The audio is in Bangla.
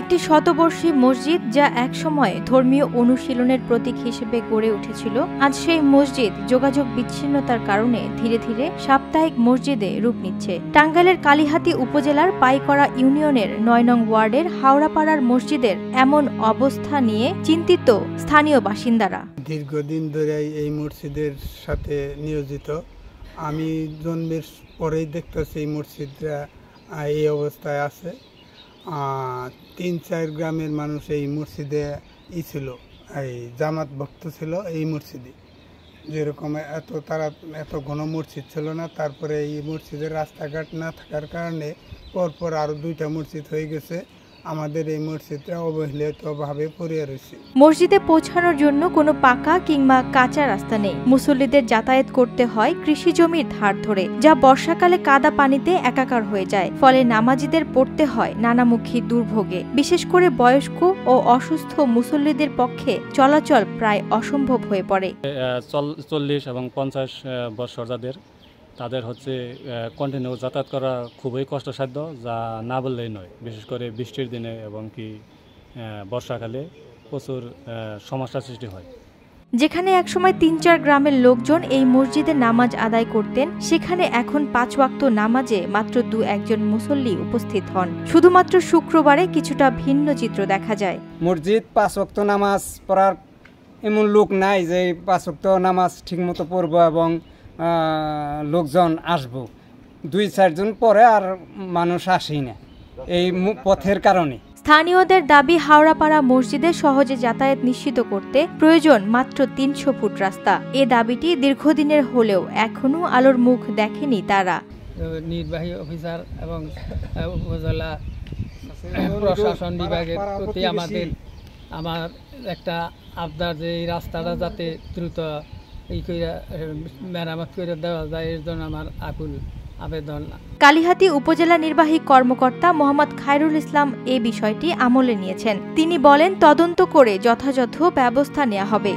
একটি শতবর্ষী মসজিদ যা একসময় ধর্মীয় অনুশীলনের প্রতীক হিসেবে গড়ে উঠেছিল, আজ সেই মসজিদ যোগাযোগ বিচ্ছিন্নতার কারণে ধীরে ধীরে সাপ্তাহিক মসজিদে রূপ নিচ্ছে। টাঙ্গাইলের কালিহাতী উপজেলার পাইকড়া ইউনিয়নের ৯ নং ওয়ার্ডের হাওড়াপাড়ার মসজিদের এমন অবস্থা নিয়ে চিন্তিত স্থানীয় বাসিন্দারা। দীর্ঘদিন ধরে এই মসজিদের সাথে নিয়োজিত। আমি জন্মের পরেই দেখতেছি এই মসজিদটা এই অবস্থায় আছে। ৩-৪ গ্রামের মানুষ এই মসজিদে ছিল, এই জামাত ভক্ত ছিল এই মসজিদে। যেরকম এত ঘন মসজিদ ছিল না, তারপরে এই মসজিদের রাস্তাঘাট না থাকার কারণে পরপর আরও 2টা মসজিদ হয়ে গেছে। আমাদের এই মসজিদটা অবহেলিতভাবে পড়ে রয়েছে। মসজিদে পৌঁছানোর জন্য কোনো পাকা কিংবা কাঁচা রাস্তা নেই। মুসল্লিদের যাতায়াত করতে হয় কৃষি জমির ধার ধরে, যা বর্ষাকালে কাদা পানিতে একাকার হয়ে যায়। ফলে নামাজিদের পড়তে হয় নানামুখী দুর্ভোগে। বিশেষ করে বয়স্ক ও অসুস্থ মুসল্লিদের পক্ষে চলাচল প্রায় অসম্ভব হয়ে পড়ে। 40 এবং 50 বছর তাদের কন্টিনিউ যাতায়াত করা খুবই কষ্টসাধ্য, যা না বললেই নয়। বিশেষ করে বৃষ্টির দিনে এবং কি বর্ষাকালে প্রচুর সমস্যার সৃষ্টি হয়। যেখানে একসময় 3-4 গ্রামের লোকজন এই মসজিদে নামাজ আদায় করতেন, সেখানে এখন 5 ওয়াক্ত নামাজে মাত্র 2-1 জন মুসল্লি উপস্থিত হন। শুধুমাত্র শুক্রবারে কিছুটা ভিন্ন চিত্র দেখা যায়। মসজিদ 5 ওয়াক্ত নামাজ পড়ার এমন লোক নাই যে 5 ওয়াক্ত নামাজ ঠিকমতো পড়বো এবং লোকজন আসবো। 2-4 জন পরে আর মানুষ আসেই না এই পথের কারণে। স্থানীয়দের দাবি, হাওড়াপাড়া মসজিদে সহজে যাতায়াত নিশ্চিত করতে প্রয়োজন মাত্র 300 ফুট রাস্তা। এ দাবিটি দীর্ঘদিনের হলেও এখনো আলোর মুখ দেখেনি তারা। নির্বাহী অফিসার এবং উপজেলা প্রশাসন বিভাগের প্রতি আমার একটা আবদার যে এই রাস্তাটা যাতে দ্রুত মেরামত করে দেওয়া যায়, এর জন্য আমার আকুল আবেদন। কালিহাতী উপজেলা নির্বাহী কর্মকর্তা মোহাম্মদ খায়রুল ইসলাম এই বিষয়টি আমলে নিয়েছেন। তিনি বলেন, তদন্ত করে যথাযথ ব্যবস্থা নেওয়া হবে।